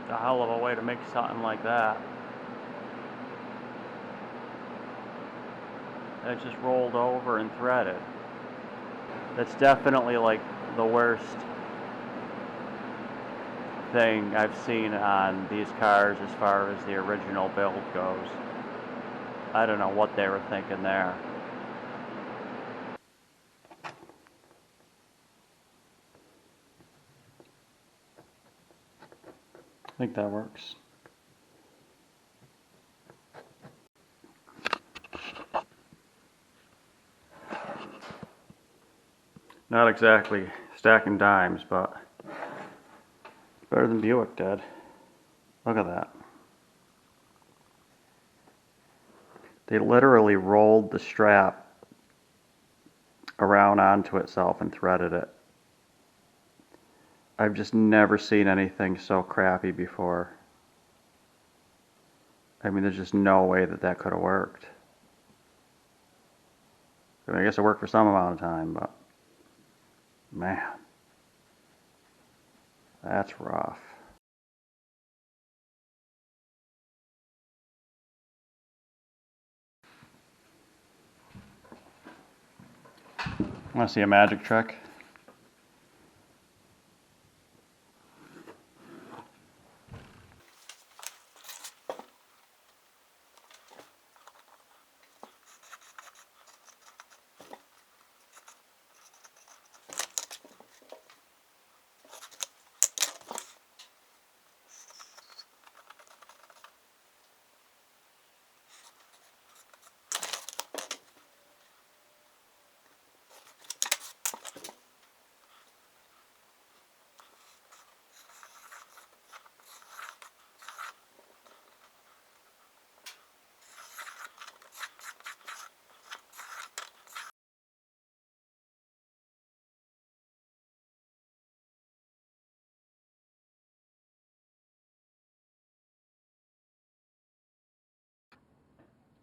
A hell of a way to make something like that. And it's just rolled over and threaded. That's definitely like the worst thing I've seen on these cars as far as the original build goes. I don't know what they were thinking there. I think that works. Not exactly stacking dimes, but better than Buick did. Look at that. They literally rolled the strap around onto itself and threaded it. I've just never seen anything so crappy before. I mean, there's just no way that that could have worked. I mean, I guess it worked for some amount of time, but man, that's rough. Want to see a magic trick?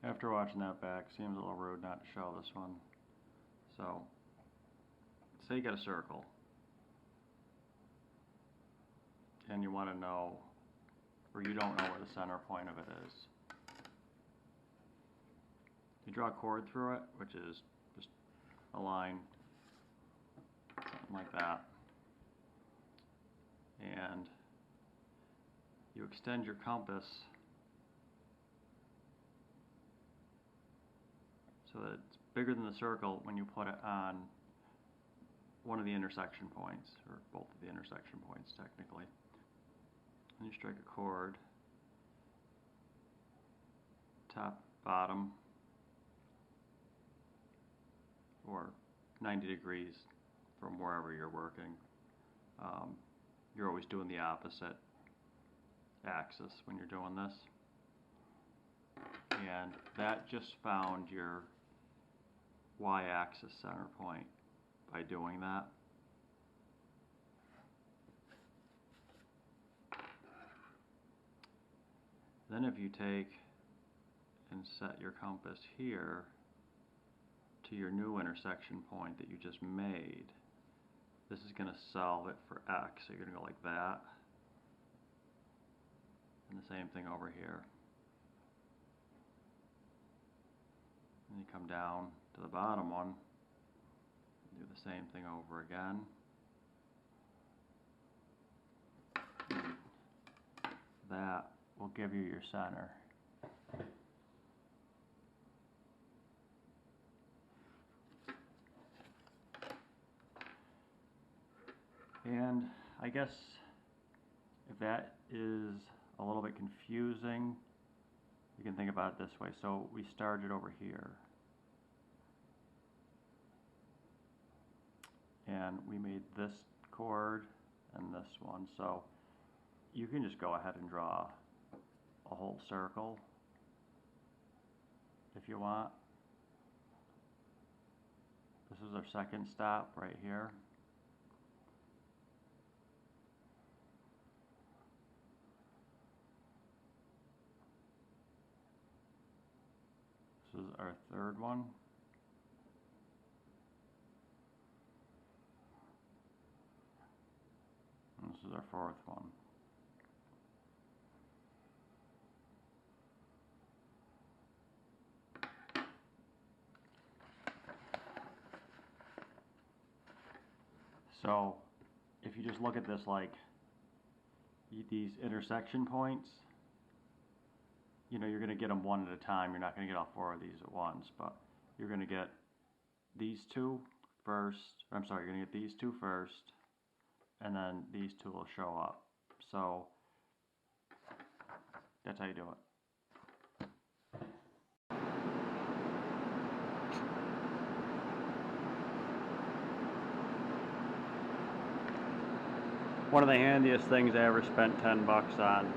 After watching that back, seems a little rude not to show this one. So, say you got a circle, and you want to know, or you don't know where the center point of it is. You draw a chord through it, which is just a line, something like that. And you extend your compass so that it's bigger than the circle when you put it on one of the intersection points, or both of the intersection points technically. And you strike a chord, top, bottom, or 90 degrees from wherever you're working. You're always doing the opposite axis when you're doing this. And that just found your y-axis center point by doing that. Then if you take and set your compass here to your new intersection point that you just made, this is going to solve it for x. So you're going to go like that. And the same thing over here. And you come down to the bottom one, do the same thing over again. That will give you your center. And I guess if that is a little bit confusing. You can think about it this way. So we started over here. And we made this chord and this one. So you can just go ahead and draw a whole circle if you want. This is our second stop right here. This is our third one. And this is our fourth one. So if you just look at this like these intersection points, you know, you're going to get them one at a time. You're not going to get all four of these at once, but you're going to get these two first. I'm sorry, you're going to get these two first, and then these two will show up. So that's how you do it. One of the handiest things I ever spent $10 on.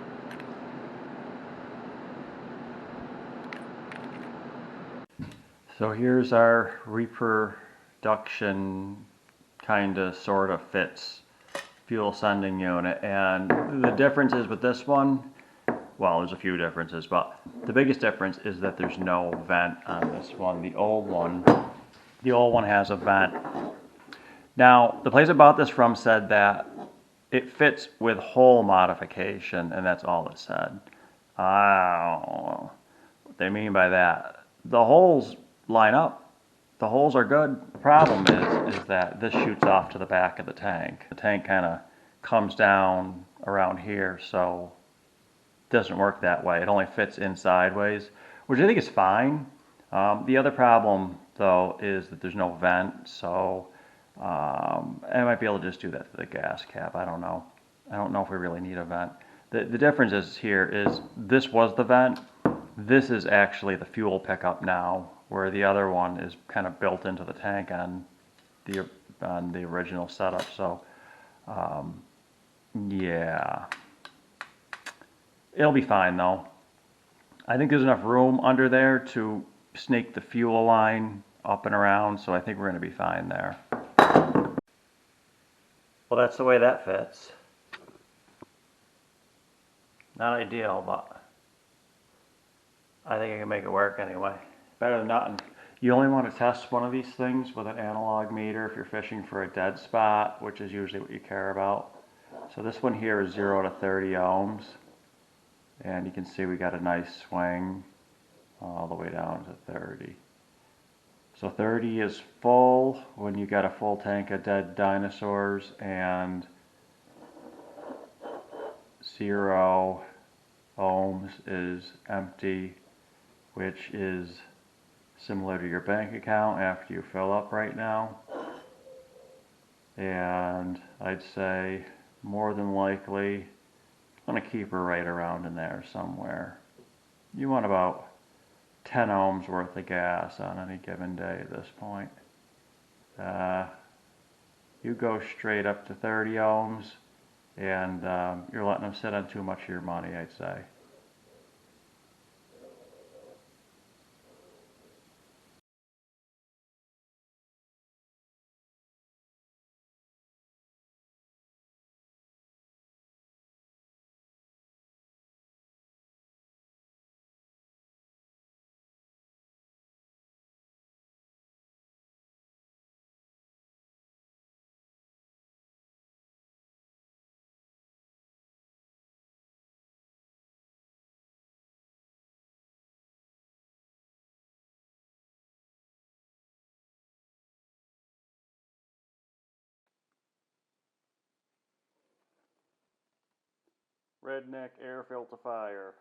So here's our reproduction kind of sort of fits fuel sending unit, and the difference is with this one, well, there's a few differences, but the biggest difference is that there's no vent on this one. The old one has a vent. Now, the place I bought this from said that it fits with hole modification, and that's all it said. I don't know what they mean by that. The holes line up. The holes are good. The problem is that this shoots off to the back of the tank. The tank kind of comes down around here, so it doesn't work that way. It only fits in sideways, which I think is fine. The other problem, though, is that there's no vent, so I might be able to just do that to the gas cap. I don't know. I don't know if we really need a vent. The difference is here is this was the vent. This is actually the fuel pickup now, where the other one is kind of built into the tank on the original setup. So yeah, it'll be fine though. I think there's enough room under there to snake the fuel line up and around, so I think we're going to be fine there. Well, that's the way that fits. Not ideal, but I think I can make it work anyway. Better than nothing. You only want to test one of these things with an analog meter if you're fishing for a dead spot, which is usually what you care about. So this one here is 0 to 30 ohms. And you can see we got a nice swing all the way down to 30. So 30 is full when you got a full tank of dead dinosaurs, and 0 ohms is empty, which is similar to your bank account after you fill up right now. And I'd say more than likely I'm going to keep her right around in there somewhere. You want about 10 ohms worth of gas on any given day at this point. You go straight up to 30 ohms and you're letting them sit on too much of your money, I'd say. Redneck air filter fire.